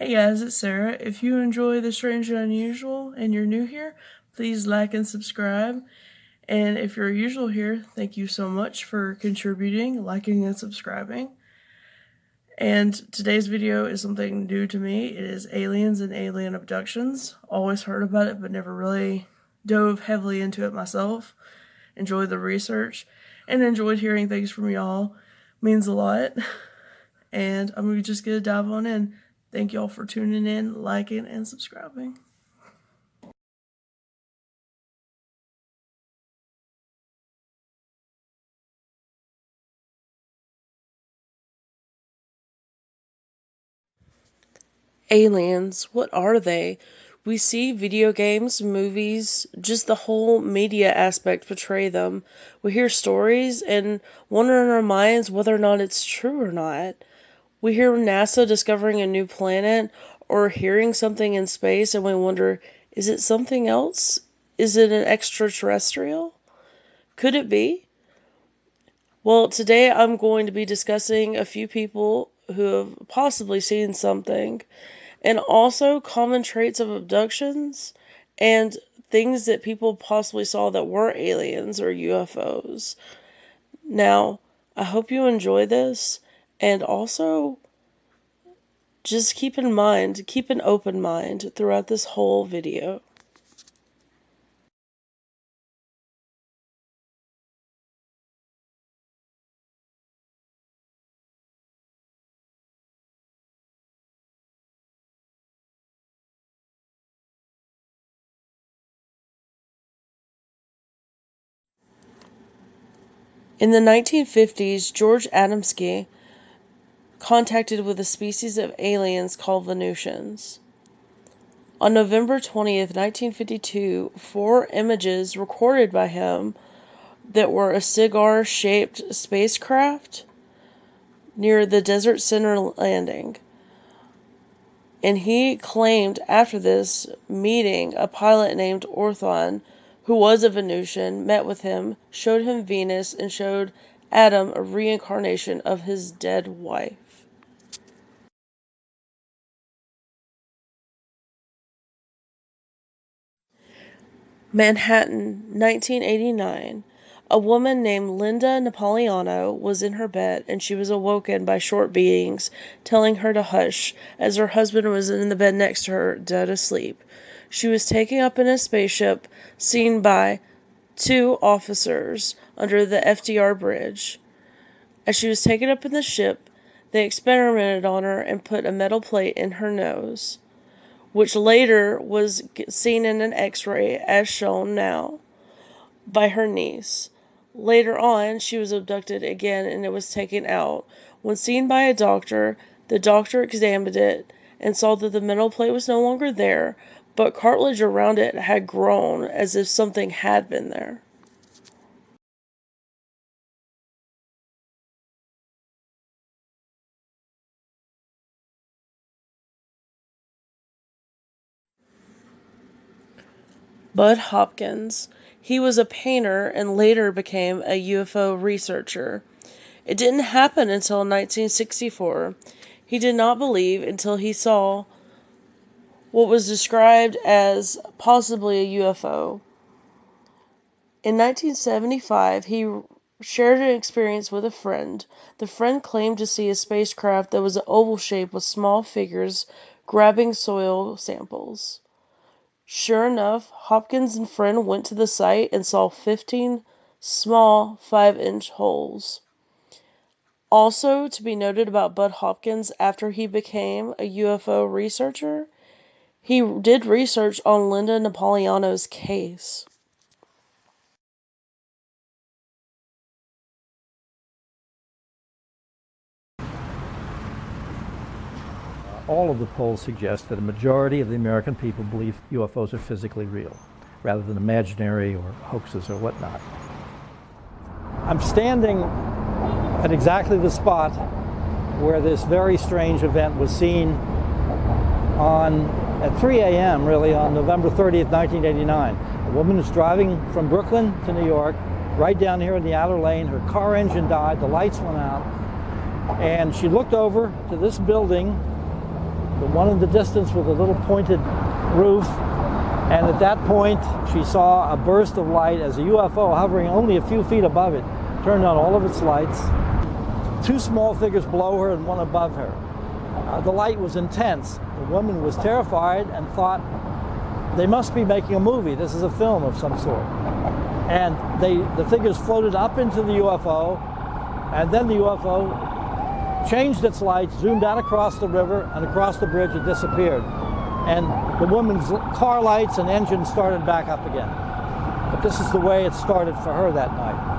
Hey guys, it's Sarah. If you enjoy The Strange and Unusual and you're new here, please like and subscribe. And if you're usual here, thank you so much for contributing, liking, and subscribing. And today's video is something new to me. It is aliens and alien abductions. Always heard about it, but never really dove heavily into it myself. Enjoyed the research and enjoyed hearing things from y'all. Means a lot. And I'm just gonna dive on in. Thank y'all for tuning in, liking, and subscribing. Aliens, what are they? We see video games, movies, just the whole media aspect portray them. We hear stories and wonder in our minds whether or not it's true or not. We hear NASA discovering a new planet or hearing something in space and we wonder, is it something else? Is it an extraterrestrial? Could it be? Well, today I'm going to be discussing a few people who have possibly seen something, and also common traits of abductions and things that people possibly saw that were aliens or UFOs. Now, I hope you enjoy this, and also just keep an open mind throughout this whole video. In the 1950s, George Adamski contacted with a species of aliens called Venusians. On November 20th, 1952, 4 images recorded by him that were a cigar-shaped spacecraft near the Desert Center landing. And he claimed after this meeting, a pilot named Orthon, who was a Venusian, met with him, showed him Venus, and showed Adam a reincarnation of his dead wife. Manhattan, 1989. A woman named Linda Napoleano was in her bed and she was awoken by short beings telling her to hush as her husband was in the bed next to her, dead asleep. She was taken up in a spaceship seen by 2 officers under the FDR bridge. As she was taken up in the ship, they experimented on her and put a metal plate in her nose, which later was seen in an X-ray as shown now by her niece. Later on, she was abducted again and it was taken out. When seen by a doctor, the doctor examined it and saw that the metal plate was no longer there, but cartilage around it had grown as if something had been there. Bud Hopkins. He was a painter and later became a UFO researcher. It didn't happen until 1964. He did not believe until he saw what was described as possibly a UFO. In 1975, he shared an experience with a friend. The friend claimed to see a spacecraft that was oval shaped with small figures grabbing soil samples. Sure enough, Hopkins and friend went to the site and saw 15 small 5-inch holes. Also to be noted about Bud Hopkins after he became a UFO researcher, he did research on Linda Napoleano's case. All of the polls suggest that a majority of the American people believe UFOs are physically real, rather than imaginary or hoaxes or whatnot. I'm standing at exactly the spot where this very strange event was seen at 3 a.m. really on November 30th, 1989. A woman was driving from Brooklyn to New York, right down here in the outer lane. Her car engine died, the lights went out, and she looked over to this building the one in the distance with a little pointed roof. And at that point, she saw a burst of light as a UFO hovering only a few feet above it turned on all of its lights. Two small figures below her and one above her. The light was intense. The woman was terrified and thought, they must be making a movie. This is a film of some sort. And the figures floated up into the UFO, and then the UFO changed its lights, zoomed out across the river and across the bridge and disappeared. And the woman's car lights and engine started back up again. But this is the way it started for her that night.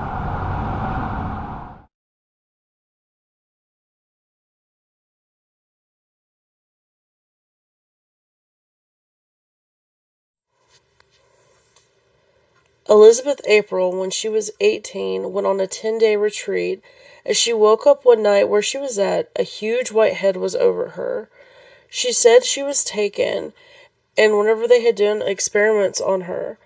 Elizabeth April, when she was 18, went on a 10-day retreat. As she woke up one night where she was at, a huge white head was over her. She said she was taken, and whenever they had done experiments on her,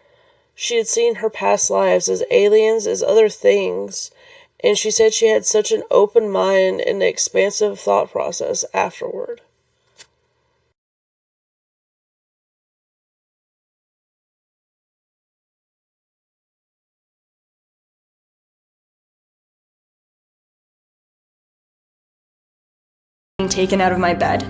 she had seen her past lives as aliens, as other things, and she said she had such an open mind and expansive thought process afterward. Taken out of my bed,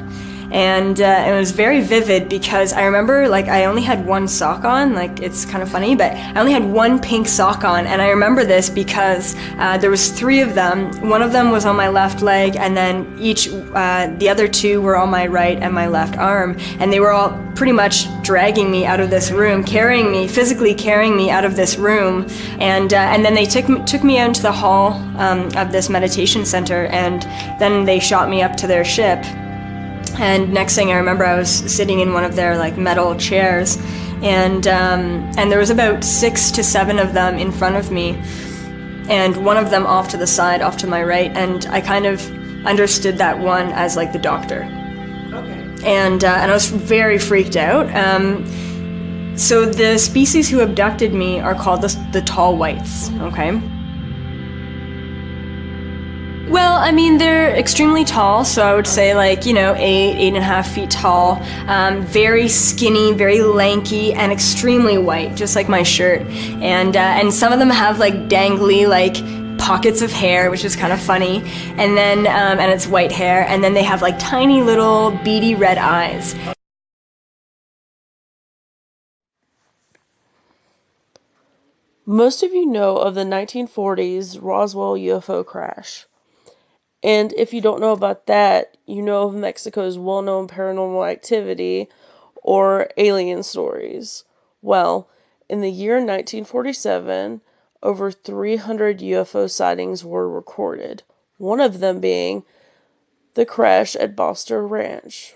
and it was very vivid because I remember, like, I only had one sock on. Like, it's kind of funny, but I only had one pink sock on, and I remember this because there was three of them. One of them was on my left leg, and then the other two were on my right and my left arm, and they were all pretty much dragging me out of this room, physically carrying me out of this room, and then they took me out into the hall of this meditation center, and then they shot me up to their ship. And next thing I remember, I was sitting in one of their like metal chairs, and there was about 6 to 7 of them in front of me, and one of them off to the side, off to my right, and I kind of understood that one as like the doctor. Okay. And I was very freaked out. So the species who abducted me are called the tall whites. Okay. Well, I mean, they're extremely tall, so I would say like, 8.5 feet tall, very skinny, very lanky, and extremely white, just like my shirt. And some of them have like dangly, like, pockets of hair, which is kind of funny, and then, and it's white hair, and then they have like tiny little beady red eyes. Most of you know of the 1940s Roswell UFO crash. And if you don't know about that, you know of Mexico's well-known paranormal activity or alien stories. Well, in the year 1947, over 300 UFO sightings were recorded, one of them being the crash at Boston Ranch.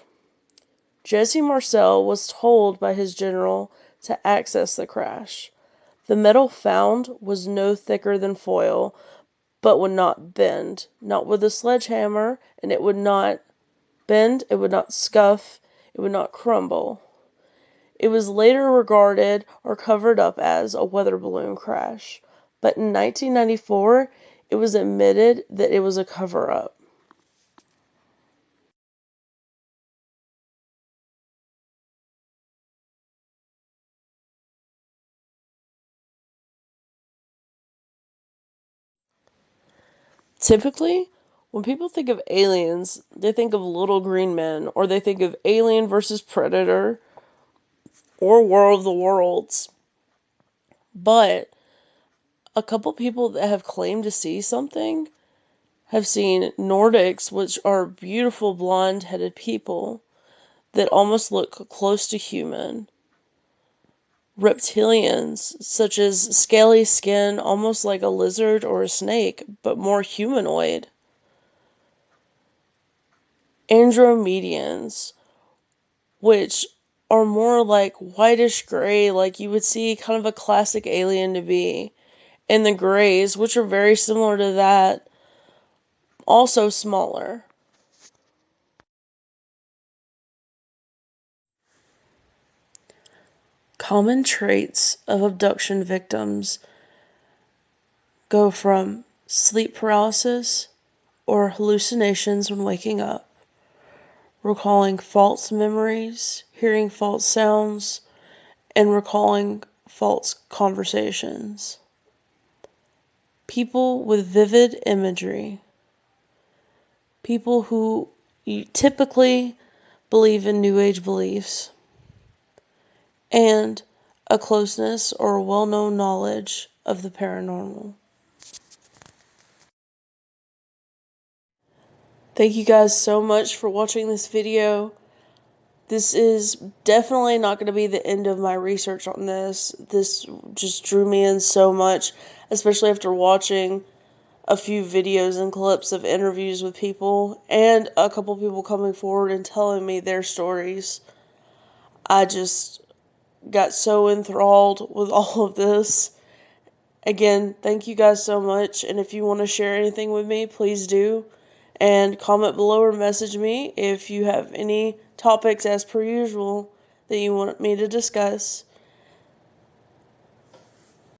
Jesse Marcel was told by his general to access the crash. The metal found was no thicker than foil, but would not bend, not with a sledgehammer, and it would not bend, it would not scuff, it would not crumble. It was later regarded or covered up as a weather balloon crash, but in 1994, it was admitted that it was a cover-up. Typically, when people think of aliens, they think of Little Green Men, or they think of Alien versus Predator, or War of the Worlds. But a couple people that have claimed to see something have seen Nordics, which are beautiful blonde-headed people that almost look close to human. Reptilians, such as scaly skin, almost like a lizard or a snake, but more humanoid. Andromedians, which are more like whitish gray, like you would see kind of a classic alien to be. And the grays, which are very similar to that, also smaller. Common traits of abduction victims go from sleep paralysis or hallucinations when waking up, recalling false memories, hearing false sounds, and recalling false conversations. People with vivid imagery. People who typically believe in New Age beliefs. And a closeness or well-known knowledge of the paranormal. Thank you guys so much for watching this video. This is definitely not going to be the end of my research on this. This just drew me in so much, especially after watching a few videos and clips of interviews with people and a couple people coming forward and telling me their stories. I just got so enthralled with all of this. Again, thank you guys so much, and if you want to share anything with me, please do. And comment below or message me if you have any topics, as per usual, that you want me to discuss.